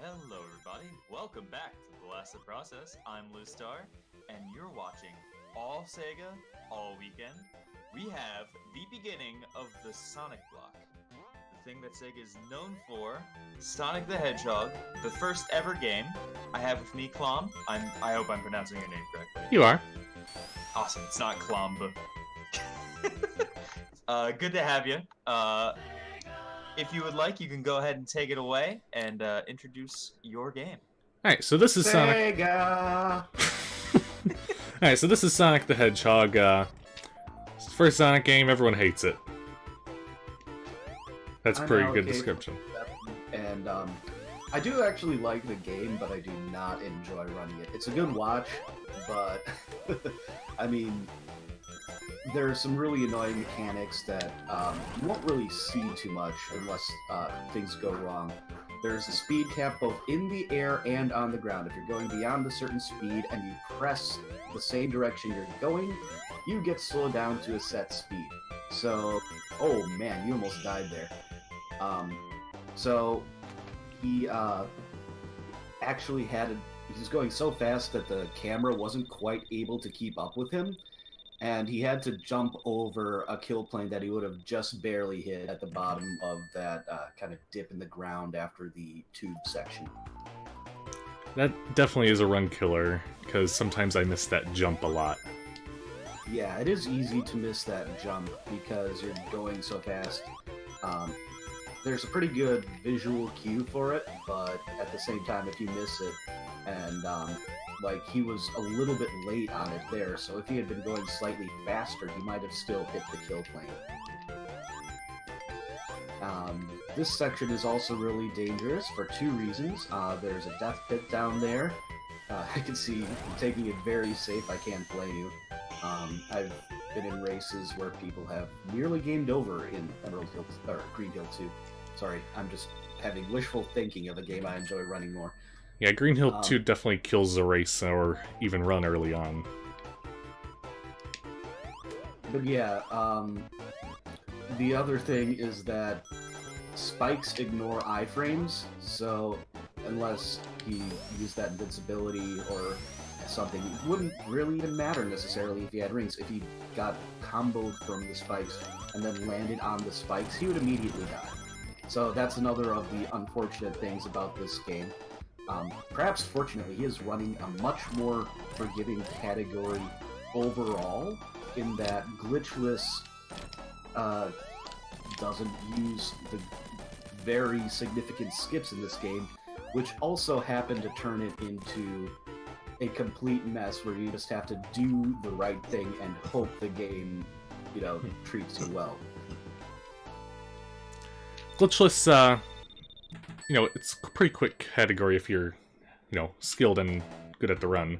Hello everybody, welcome back to The Last Process. I'm Lustar, and you're watching all Sega, all weekend. We have the beginning of the Sonic block. The thing that Sega is known for, Sonic the Hedgehog, the first ever game. I have with me Clomb. I hope I'm pronouncing your name correctly. You are. Awesome, it's not Clomb. Good to have you. If you would like, you can go ahead and take it away and introduce your game. Alright, so this is Sonic. Sega! Alright, so this is Sonic the Hedgehog. It's the first Sonic game, everyone hates it. That's a pretty good description. And I do actually like the game, but I do not enjoy running it. It's a good watch, but I mean, there are some really annoying mechanics that you won't really see too much unless things go wrong. There's a speed cap both in the air and on the ground. If you're going beyond a certain speed and you press the same direction you're going, you get slowed down to a set speed. So, oh man, you almost died there. So he actually he was going so fast that the camera wasn't quite able to keep up with him. And he had to jump over a kill plane that he would have just barely hit at the bottom of that kind of dip in the ground after the tube section. That definitely is a run killer, because sometimes I miss that jump a lot. Yeah, it is easy to miss that jump because you're going so fast. There's a pretty good visual cue for it, but at the same time, if you miss it, and he was a little bit late on it there, so if he had been going slightly faster, he might have still hit the kill plane. This section is also really dangerous for two reasons. There's a death pit down there. I can see you taking it very safe. I can't blame you. I've been in races where people have nearly gamed over in Emerald Hill or Green Hill 2. Sorry, I'm just having wishful thinking of a game I enjoy running more. Yeah, Green Hill 2 definitely kills the race or even run early on. But yeah, the other thing is that spikes ignore iframes, so unless he used that invincibility or something, it wouldn't really even matter necessarily if he had rings. If he got comboed from the spikes and then landed on the spikes, he would immediately die. So that's another of the unfortunate things about this game. Perhaps fortunately, he is running a much more forgiving category overall, in that glitchless doesn't use the very significant skips in this game, which also happen to turn it into a complete mess where you just have to do the right thing and hope the game, treats you well. Glitchless, it's a pretty quick category if you're, skilled and good at the run.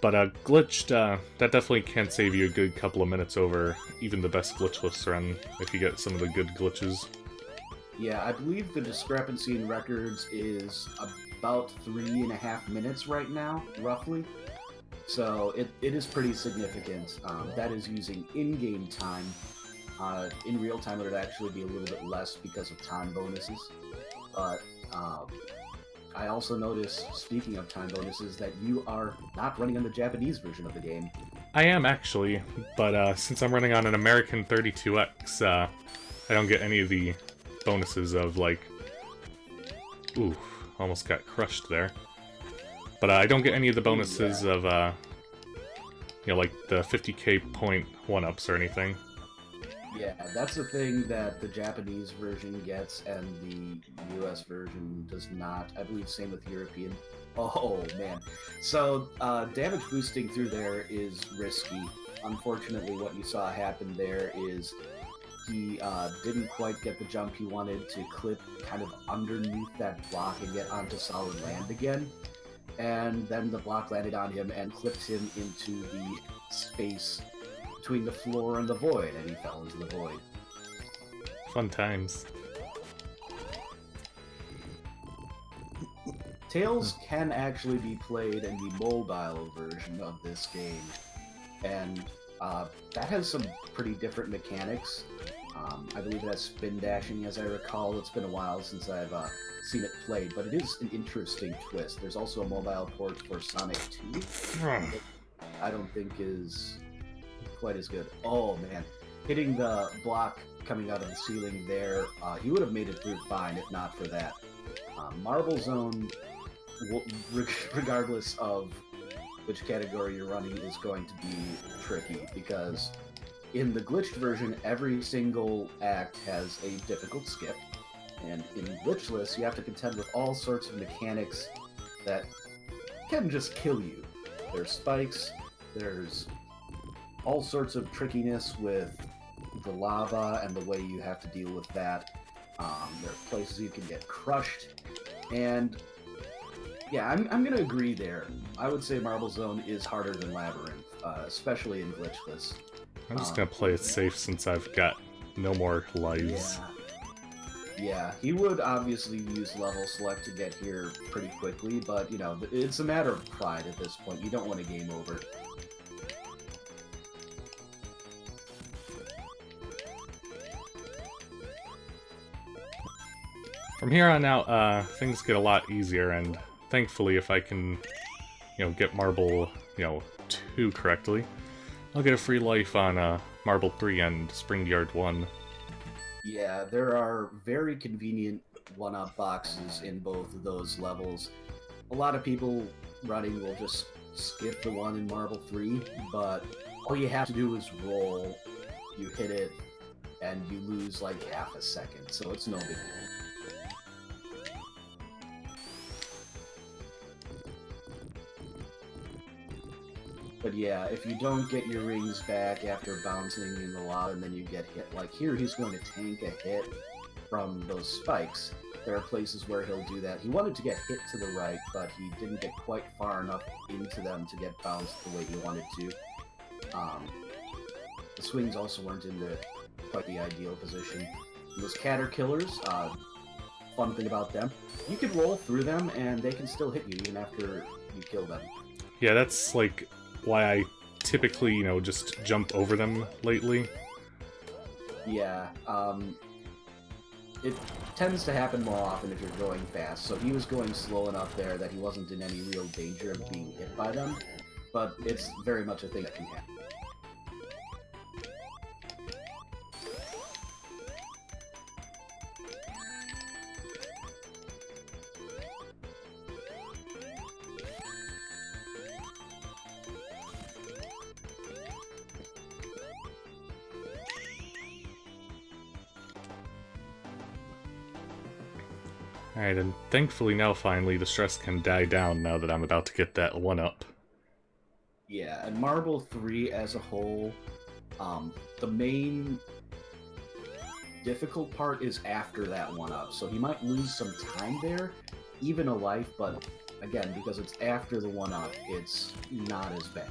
But glitched, that definitely can save you a good couple of minutes over even the best glitchless run if you get some of the good glitches. Yeah, I believe the discrepancy in records is about 3.5 minutes right now, roughly. So it is pretty significant. That is using in-game time. In real time, it would actually be a little bit less because of time bonuses. But I also noticed, speaking of time bonuses, that you are not running on the Japanese version of the game. I am actually, but since I'm running on an American 32X, I don't get any of the bonuses of ooh, almost got crushed there. But I don't get any of the bonuses of, like the 50k point 1-ups or anything. Yeah, that's the thing that the Japanese version gets and the US version does not. I believe same with European. Oh, man. So, damage boosting through there is risky. Unfortunately, what you saw happen there is he didn't quite get the jump he wanted to clip kind of underneath that block and get onto solid land again. And then the block landed on him and clipped him into the space between the floor and the void, and he fell into the void. Fun times. Tails can actually be played in the mobile version of this game, and that has some pretty different mechanics. I believe it has spin dashing, as I recall. It's been a while since I've seen it played, but it is an interesting twist. There's also a mobile port for Sonic 2 that I don't think is quite as good. Oh man, hitting the block coming out of the ceiling there, he would have made it through fine if not for that. Marble Zone, regardless of which category you're running, is going to be tricky, because in the glitched version, every single act has a difficult skip, and in glitchless, you have to contend with all sorts of mechanics that can just kill you. There's spikes, there's all sorts of trickiness with the lava and the way you have to deal with that. There are places you can get crushed, and yeah, I'm gonna agree there. I would say Marble Zone is harder than Labyrinth, especially in glitchless. I'm just gonna play it safe since I've got no more lives. Yeah, he would obviously use level select to get here pretty quickly, but, you know, it's a matter of pride at this point. You don't want a game over. From here on out, things get a lot easier, and thankfully, if I can, you know, get Marble, 2 correctly, I'll get a free life on Marble 3 and Spring Yard 1. Yeah, there are very convenient one-up boxes in both of those levels. A lot of people running will just skip the one in Marble 3, but all you have to do is roll, you hit it, and you lose like half a second, so it's no big deal. But yeah, if you don't get your rings back after bouncing in the lava and then you get hit, like here he's going to tank a hit from those spikes. There are places where he'll do that. He wanted to get hit to the right, but he didn't get quite far enough into them to get bounced the way he wanted to. The swings also weren't in quite the ideal position. Those caterpillars, fun thing about them, you can roll through them and they can still hit you even after you kill them. Yeah, that's like why I typically, just jump over them lately. Yeah, it tends to happen more often if you're going fast, so he was going slow enough there that he wasn't in any real danger of being hit by them, but it's very much a thing that can happen. Alright, and thankfully now finally the stress can die down now that I'm about to get that 1-up. Yeah, and Marble 3 as a whole, the main difficult part is after that 1-up, so he might lose some time there, even a life, but again, because it's after the 1-up, it's not as bad.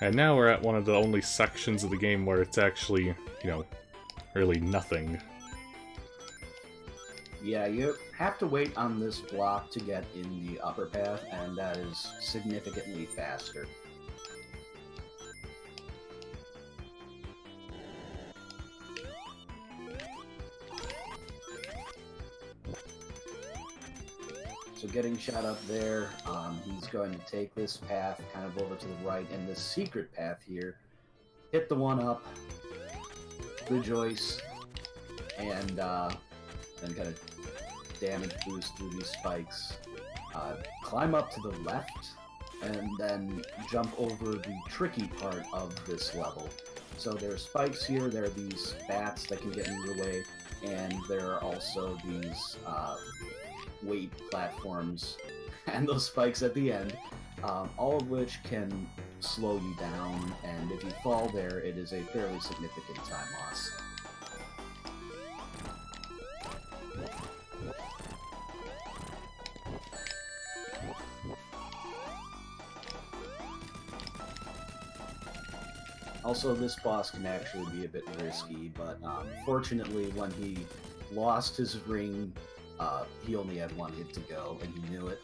And now we're at one of the only sections of the game where it's actually, really nothing. Yeah, you have to wait on this block to get in the upper path, and that is significantly faster. So getting shot up there, he's going to take this path kind of over to the right, and this secret path here, hit the 1-up, rejoice, and then kind of damage boost through these spikes. Climb up to the left, and then jump over the tricky part of this level. So there are spikes here, there are these bats that can get in your way, and there are also these weight platforms and those spikes at the end, all of which can slow you down, and if you fall there, it is a fairly significant time loss. Also, this boss can actually be a bit risky, but fortunately, when he lost his ring, he only had one hit to go, and he knew it.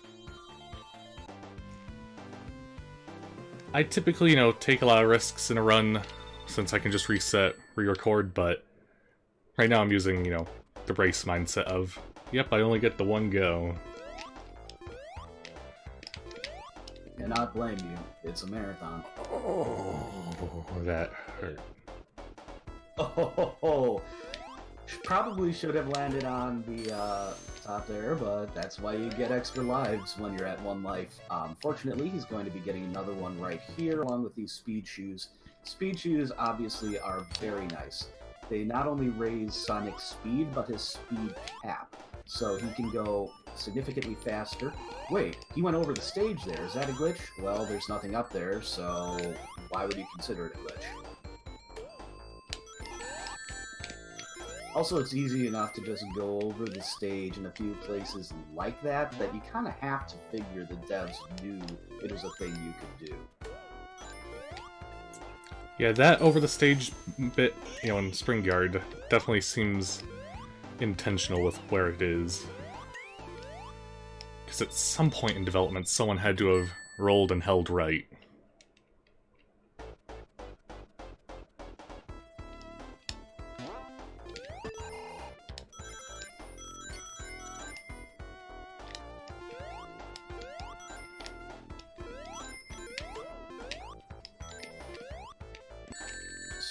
I typically, take a lot of risks in a run, since I can just reset, re-record, but right now I'm using, the race mindset of, yep, I only get the one go. Cannot blame you. It's a marathon. Oh, that hurt. Oh, probably should have landed on the top there, but that's why you get extra lives when you're at 1 life. Fortunately, he's going to be getting another one right here, along with these speed shoes. Speed shoes, obviously, are very nice. They not only raise Sonic's speed, but his speed cap. So he can go significantly faster. Wait, he went over the stage there. Is that a glitch? Well, there's nothing up there, so why would you consider it a glitch? Also, it's easy enough to just go over the stage in a few places like that you kind of have to figure the devs knew it was a thing you could do. Yeah, that over the stage bit, in Spring Yard definitely seems intentional with where it is. Because at some point in development, someone had to have rolled and held right.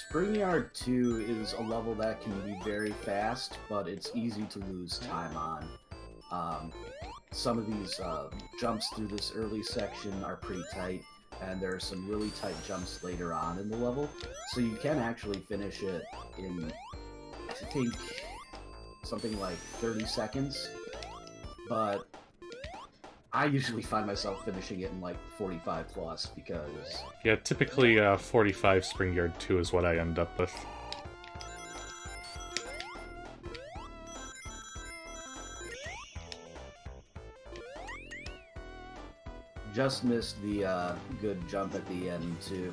Spring Yard 2 is a level that can be very fast, but it's easy to lose time on. Some of these jumps through this early section are pretty tight, and there are some really tight jumps later on in the level, so you can actually finish it in, I think, something like 30 seconds, but I usually find myself finishing it in like 45 plus because... Yeah, typically 45 Spring Yard 2 is what I end up with. Just missed the good jump at the end too.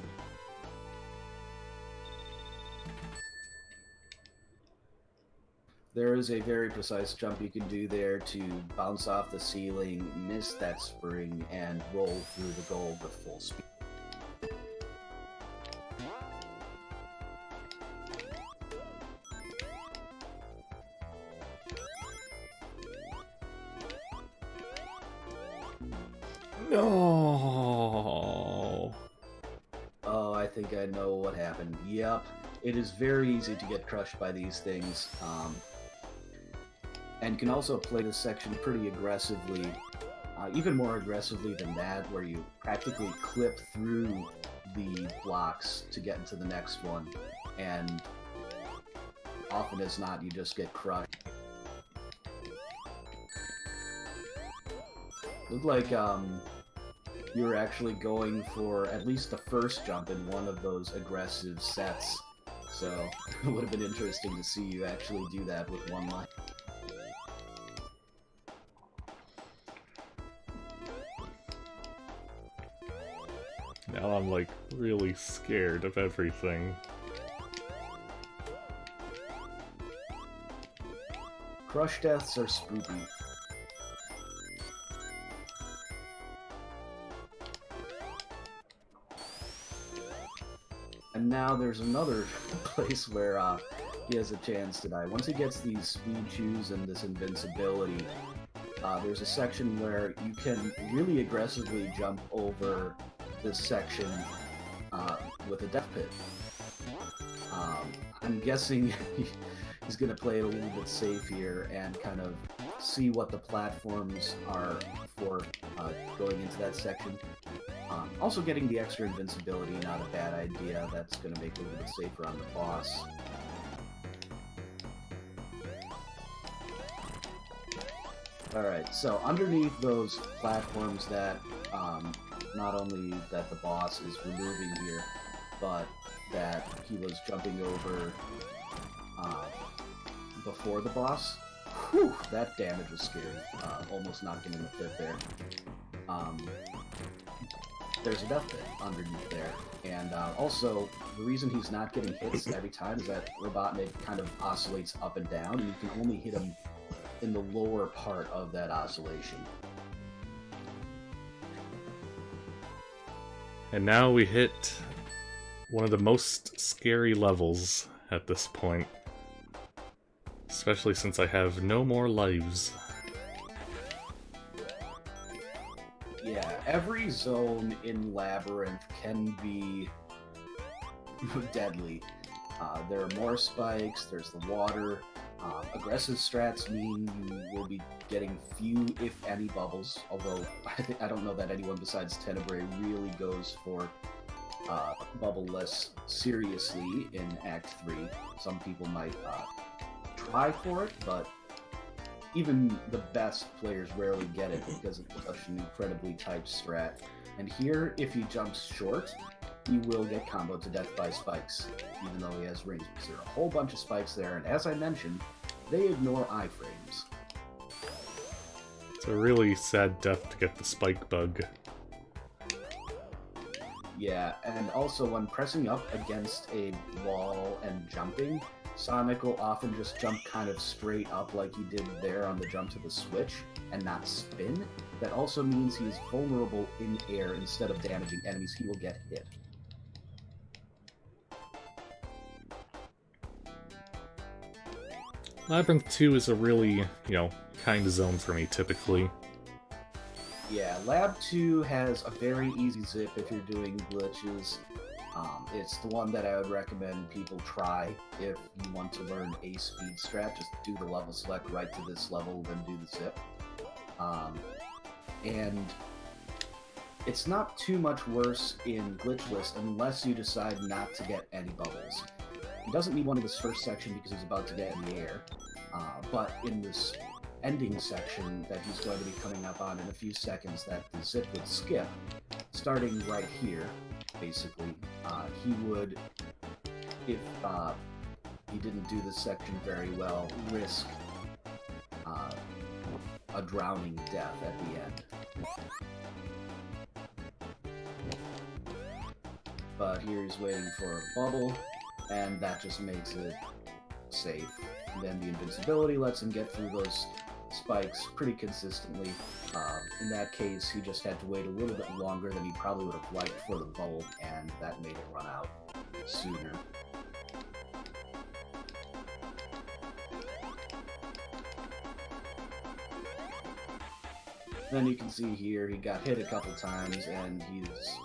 There is a very precise jump you can do there to bounce off the ceiling, miss that spring, and roll through the gold with full speed. No. Oh, I think I know what happened. Yep. It is very easy to get crushed by these things. And can also play this section pretty aggressively, even more aggressively than that, where you practically clip through the blocks to get into the next one, and often as not, you just get crushed. Looked like you were actually going for at least the first jump in one of those aggressive sets, so it would have been interesting to see you actually do that with one life. Now I'm like really scared of everything. Crush deaths are spooky. And now there's another place where he has a chance to die. Once he gets these speed shoes and this invincibility, there's a section where you can really aggressively jump over this section with a death pit. I'm guessing he's going to play it a little bit safe here and kind of see what the platforms are for going into that section. Also getting the extra invincibility, not a bad idea. That's going to make it a little bit safer on the boss. Alright, so underneath those platforms that not only that the boss is removing here, but that he was jumping over before the boss. Whew, that damage was scary. Almost knocked him in the pit there. there's a death pit underneath there. And also, the reason he's not getting hits every time is that Robotnik kind of oscillates up and down, and you can only hit him in the lower part of that oscillation. And now we hit one of the most scary levels at this point. Especially since I have no more lives. Yeah, every zone in Labyrinth can be deadly. There are more spikes, there's the water. Aggressive strats mean you will be getting few, if any, bubbles, although I don't know that anyone besides Tenebrae really goes for bubbleless seriously in Act 3. Some people might try for it, but even the best players rarely get it because it's such an incredibly tight strat. And here, if he jumps short, he will get comboed to death by spikes, even though he has rings. There are a whole bunch of spikes there, and as I mentioned, they ignore iframes. It's a really sad death to get the spike bug. Yeah, and also when pressing up against a wall and jumping, Sonic will often just jump kind of straight up like he did there on the jump to the switch, and not spin. That also means he's vulnerable in air. Instead of damaging enemies, he will get hit. Labyrinth 2 is a really, kind zone for me, typically. Yeah, Lab 2 has a very easy zip if you're doing glitches. It's the one that I would recommend people try if you want to learn a speed strat. Just do the level select right to this level, then do the zip. And it's not too much worse in glitchless unless you decide not to get any bubbles. He doesn't need one in this first section because he's about to get in the air, but in this ending section that he's going to be coming up on in a few seconds that the zip would skip, starting right here, basically, he would, if he didn't do this section very well, risk a drowning death at the end. But here he's waiting for a bubble, and that just makes it safe. And then the invincibility lets him get through those spikes pretty consistently. In that case, he just had to wait a little bit longer than he probably would have liked for the bubble, and that made it run out sooner. Then you can see here he got hit a couple times, and he's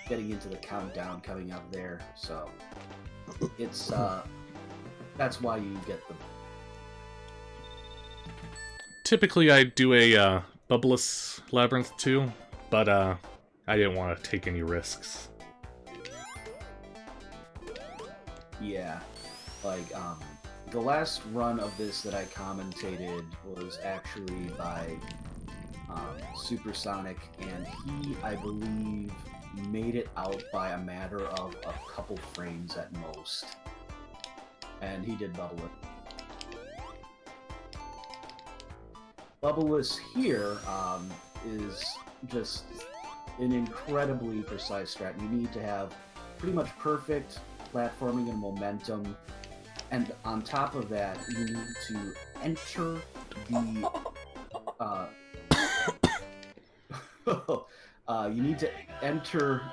getting into the countdown coming up there, so it's that's why you get the... Typically I do a bubbleless Labyrinth 2, but I didn't want to take any risks. Yeah, like, the last run of this that I commentated was actually by Supersonic, and he, I believe, made it out by a matter of a couple frames at most. And he did bubble it. Bubbleless here is just an incredibly precise strat. You need to have pretty much perfect platforming and momentum, and on top of that, you need to enter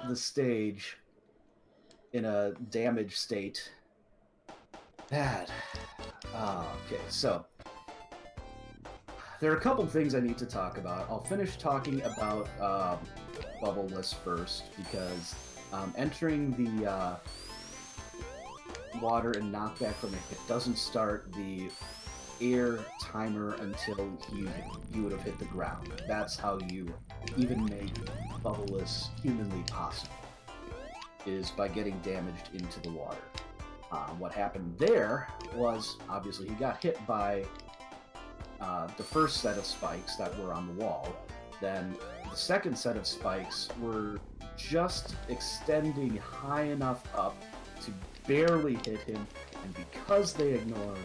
the stage in a damaged state. Bad. Okay, so there are a couple things I need to talk about. I'll finish talking about bubbleless first, because entering the water and knockback from a hit doesn't start the air timer until you would have hit the ground. That's how you even make bubbleless humanly possible, is by getting damaged into the water. What happened there was, obviously, he got hit by the first set of spikes that were on the wall. Then the second set of spikes were just extending high enough up to barely hit him, and because they ignore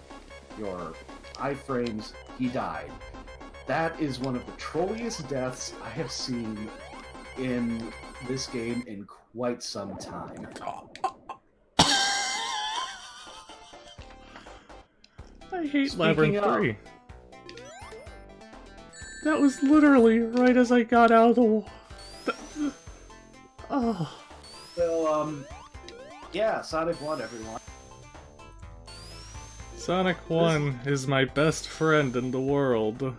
your iframes, he died. That is one of the trolliest deaths I have seen in this game in quite some time. I hate Speaking Labyrinth of- 3. That was literally right as I got out of the... Oh. So, yeah, Sonic 1, everyone. Sonic 1 is my best friend in the world.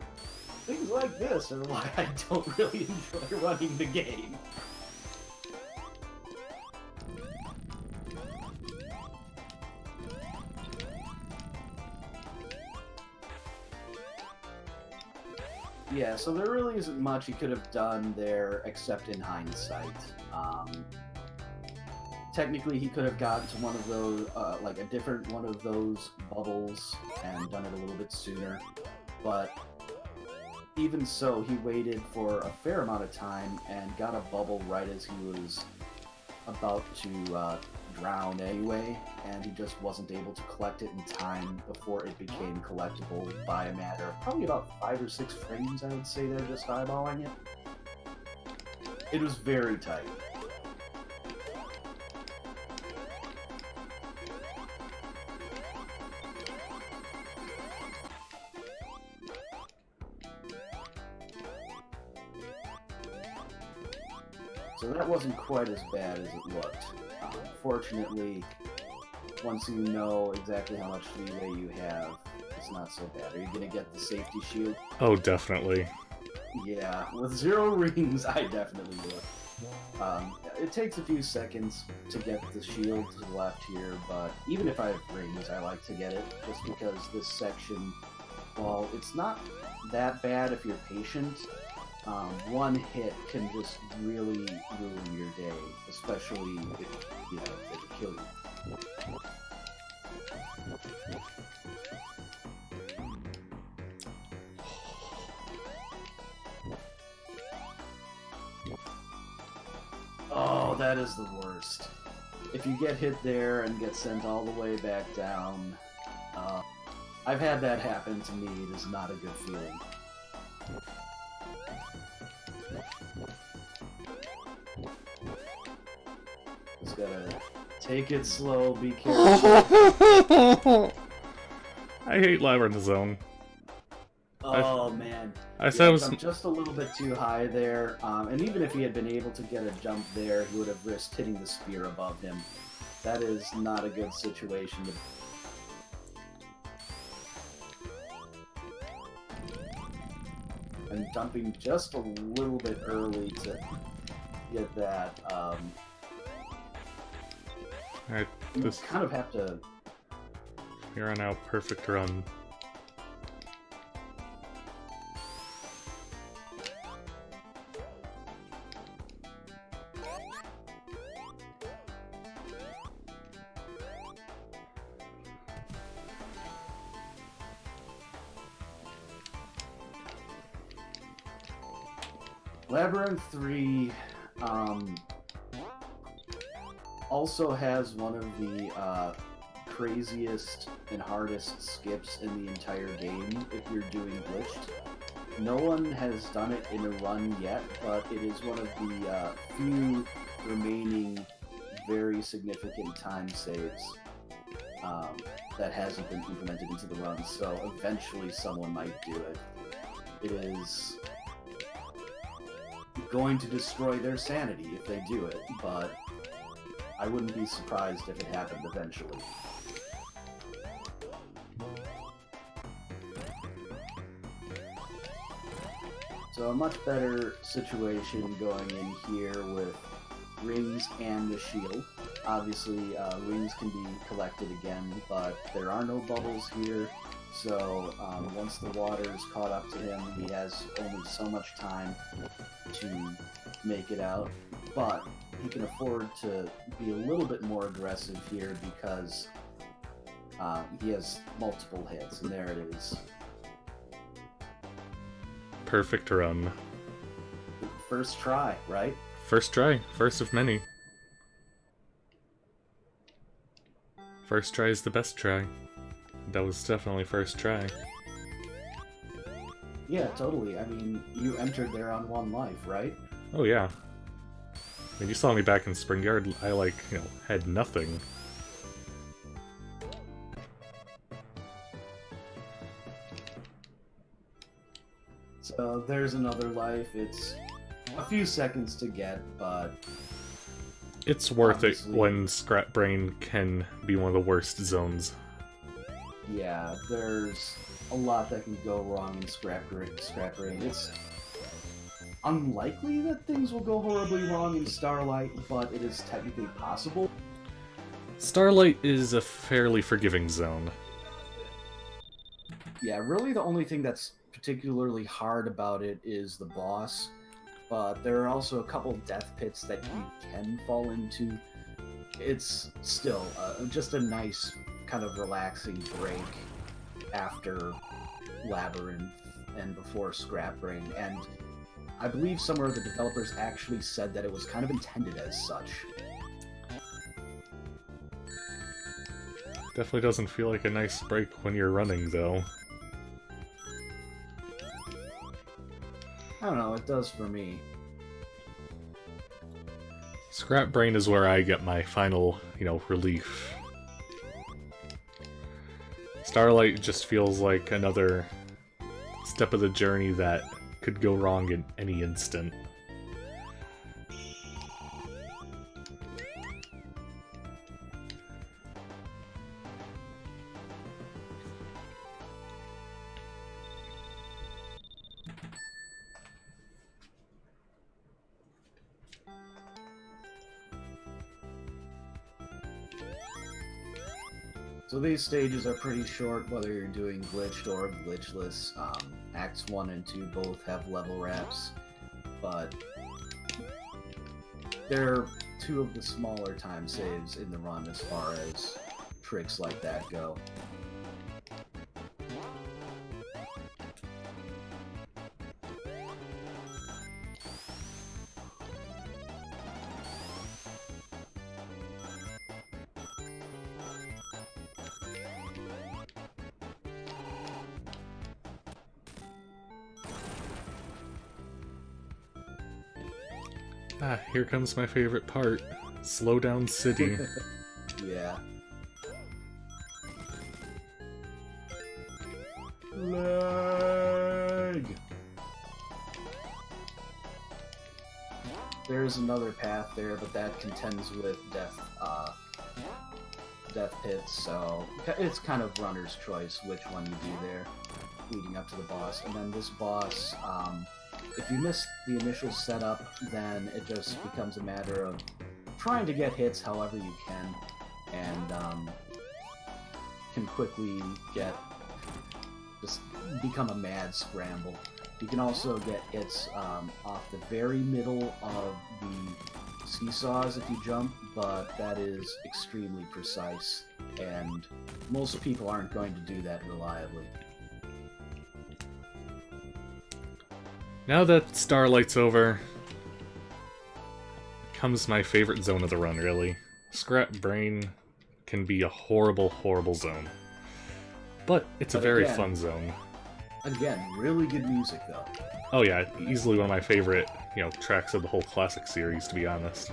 Things like this are why I don't really enjoy running the game. Yeah, so there really isn't much he could have done there except in hindsight. Technically, he could have gotten to one of those, like a different one of those bubbles and done it a little bit sooner, but even so, he waited for a fair amount of time and got a bubble right as he was about to drown anyway, and he just wasn't able to collect it in time before it became collectible by a matter of probably about 5 or 6 frames, I would say there, just eyeballing it. It was very tight. So that wasn't quite as bad as it looked. Fortunately, once you know exactly how much leeway you have, it's not so bad. Are you gonna get the safety shield? Oh, definitely. Yeah, with 0 rings, I definitely would. It takes a few seconds to get the shield to the left here, but even if I have rings, I like to get it, just because this section, while it's not that bad if you're patient, one hit can just really ruin your day, especially if, you know, it could kill you. Oh, that is the worst. If you get hit there and get sent all the way back down, I've had that happen to me. It is not a good feeling. Just gotta take it slow, be careful. I hate Labyrinth Zone. Oh man. I said it was jumped just a little bit too high there, and even if he had been able to get a jump there, he would have risked hitting the spear above him. That is not a good situation to... And jumping just a little bit early to get that, Alright, you this kind of have to... here on out, perfect run. Labyrinth 3 also has one of the craziest and hardest skips in the entire game if you're doing glitched. No one has done it in a run yet, but it is one of the few remaining very significant time saves that hasn't been implemented into the run, so eventually someone might do it. It is going to destroy their sanity if they do it, but I wouldn't be surprised if it happened eventually. So a much better situation going in here with rings and the shield. Obviously, rings can be collected again, but there are no bubbles here, so once the water is caught up to him, he has only so much time to make it out, but he can afford to be a little bit more aggressive here because he has multiple hits, and there it is. Perfect run. First try, right? First try, first of many. First try is the best try. That was definitely first try. Yeah, totally. I mean, you entered there on 1 life, right? Oh yeah. When you saw me back in Spring Yard, I, like, had nothing. So there's another life. It's a few seconds to get, but it's worth obviously, it when Scrap Brain can be one of the worst zones. Yeah, there's a lot that can go wrong in Scrap Brain. It's unlikely that things will go horribly wrong in Starlight, but it is technically possible. Starlight is a fairly forgiving zone. Yeah, really the only thing that's particularly hard about it is the boss, but there are also a couple death pits that you can fall into. It's still just a nice kind of relaxing break after Labyrinth and before Scrap Brain, and I believe somewhere the developers actually said that it was kind of intended as such. Definitely doesn't feel like a nice break when you're running, though. I don't know, it does for me. Scrap Brain is where I get my final, relief. Starlight just feels like another step of the journey that could go wrong in any instant. So these stages are pretty short, whether you're doing glitched or glitchless. Acts 1 and 2 both have level wraps, but they're two of the smaller time saves in the run as far as tricks like that go. Ah, here comes my favorite part. Slowdown City. Yeah. Leg! There's another path there, but that contends with death pits, so it's kind of runner's choice which one you do there, leading up to the boss. And then this boss, if you miss the initial setup, then it just becomes a matter of trying to get hits however you can, and can quickly just become a mad scramble. You can also get hits off the very middle of the seesaws if you jump, but that is extremely precise, and most people aren't going to do that reliably. Now that Starlight's over, comes my favorite zone of the run, really. Scrap Brain can be a horrible, horrible zone. But it's a very fun zone. Again, really good music, though. Oh yeah, easily one of my favorite, tracks of the whole classic series, to be honest.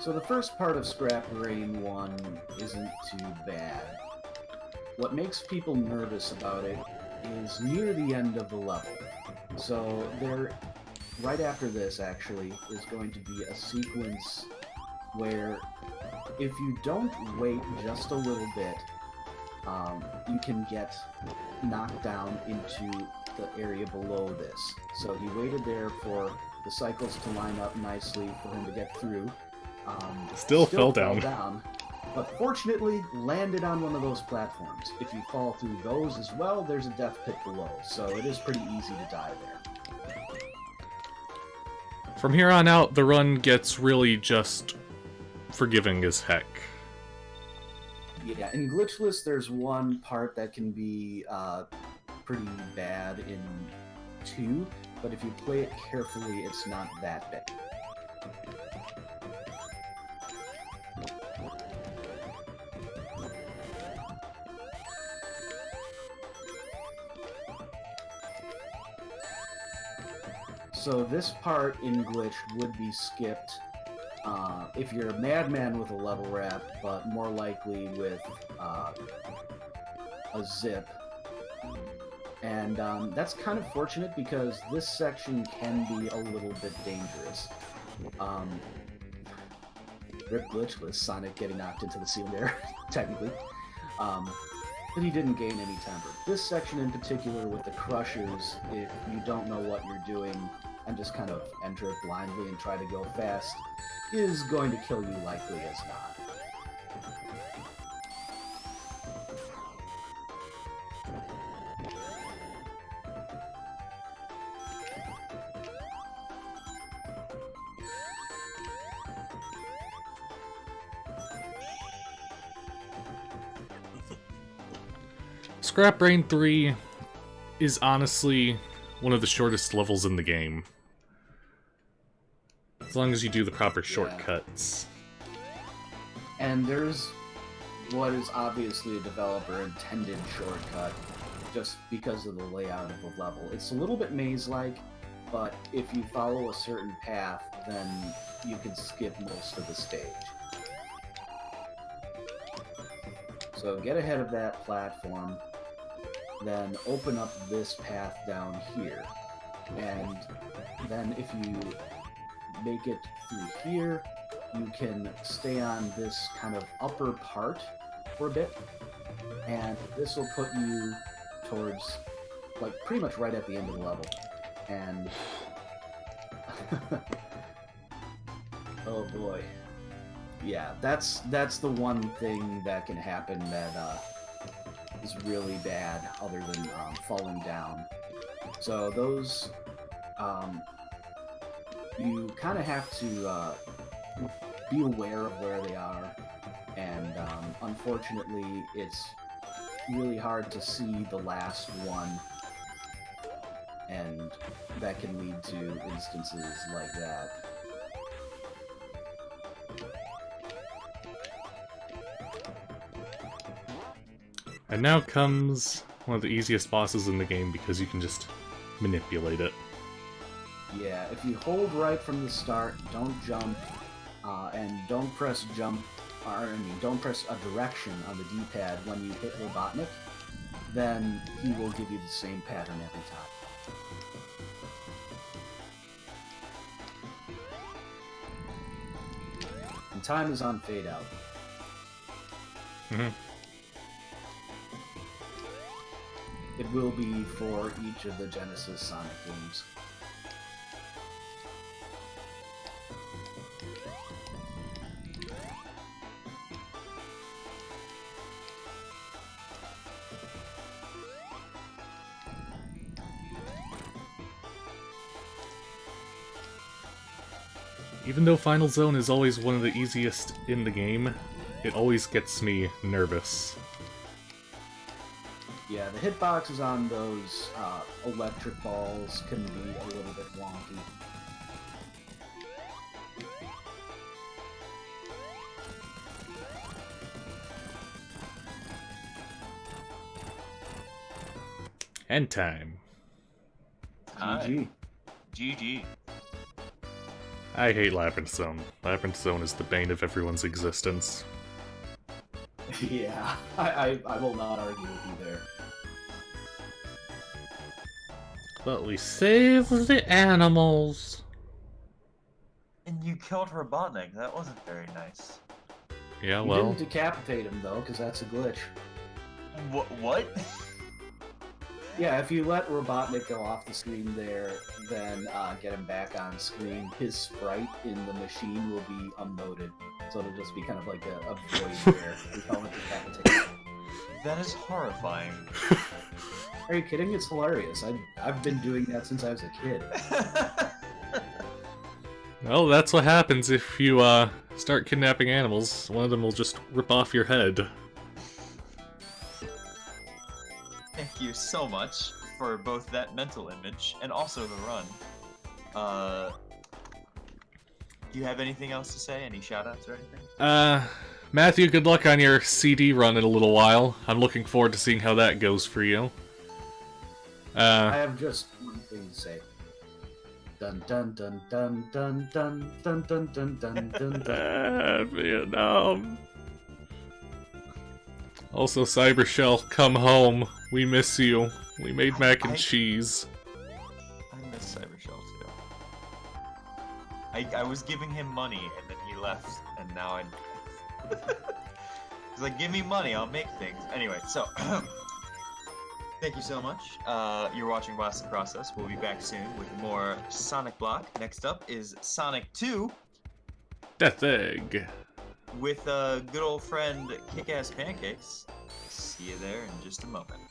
So the first part of Scrap Brain 1 isn't too bad. What makes people nervous about it is near the end of the level. So right after this, actually, is going to be a sequence where if you don't wait just a little bit, you can get knocked down into the area below this. So he waited there for the cycles to line up nicely for him to get through. Still fell down. But fortunately landed on one of those platforms. If you fall through those as well, there's a death pit below, so it is pretty easy to die there. From here on out, the run gets really just forgiving as heck. Yeah, in Glitchless, there's one part that can be pretty bad in 2, but if you play it carefully, it's not that bad. So this part in Glitch would be skipped if you're a madman with a level wrap, but more likely with a zip. And that's kind of fortunate because this section can be a little bit dangerous. Rip glitchless, Sonic getting knocked into the ceiling there, technically. But he didn't gain any temper. This section in particular with the crushers, if you don't know what you're doing and just kind of enter it blindly and try to go fast, is going to kill you likely as not. Scrap Brain 3 is honestly one of the shortest levels in the game. As long as you do the proper shortcuts. And there's what is obviously a developer-intended shortcut, just because of the layout of the level. It's a little bit maze-like, but if you follow a certain path, then you can skip most of the stage. So get ahead of that platform, then open up this path down here. And then if you make it through here, you can stay on this kind of upper part for a bit, and this will put you towards, like, pretty much right at the end of the level. And oh boy. Yeah, that's the one thing that can happen that is really bad, other than falling down. So those, you kind of have to be aware of where they are, and unfortunately, it's really hard to see the last one, and that can lead to instances like that. And now comes one of the easiest bosses in the game because you can just manipulate it. Yeah, if you hold right from the start, don't jump, and don't press jump, don't press a direction on the D-pad when you hit Robotnik, then he will give you the same pattern every time. And time is on fade out. Mm-hmm. It will be for each of the Genesis Sonic games. Even though Final Zone is always one of the easiest in the game, it always gets me nervous. Yeah, the hitboxes on those electric balls can be a little bit wonky. End time. GG. GG. I hate Labyrinth Zone. Labyrinth Zone is the bane of everyone's existence. Yeah, I will not argue with you there. But we save the animals. And you killed Robotnik. That wasn't very nice. Yeah, You well... didn't decapitate him, though, because that's a glitch. What? Yeah, if you let Robotnik go off the screen there, then get him back on screen, his sprite in the machine will be unloaded. So it'll just be kind of like a void there. We call it decapitation. That is horrifying. Are you kidding? It's hilarious. I've been doing that since I was a kid. Well, that's what happens if you start kidnapping animals. One of them will just rip off your head. Thank you so much for both that mental image and also the run. Do you have anything else to say? Any shoutouts or anything? Matthew, good luck on your CD run in a little while. I'm looking forward to seeing how that goes for you. I have just one thing to say. Dun dun dun dun dun dun dun dun dun dun dun dun. Vietnam. Also, Cybershell, come home. We miss you. We made mac and cheese. I miss Cybershell too. I was giving him money and then he left, and now I. He's like, give me money, I'll make things. Anyway, so thank you so much. You're watching Blast the Process. We'll be back soon with more Sonic Block. Next up is Sonic 2 Death Egg. with good old friend Kick-Ass Pancakes. See you there in just a moment.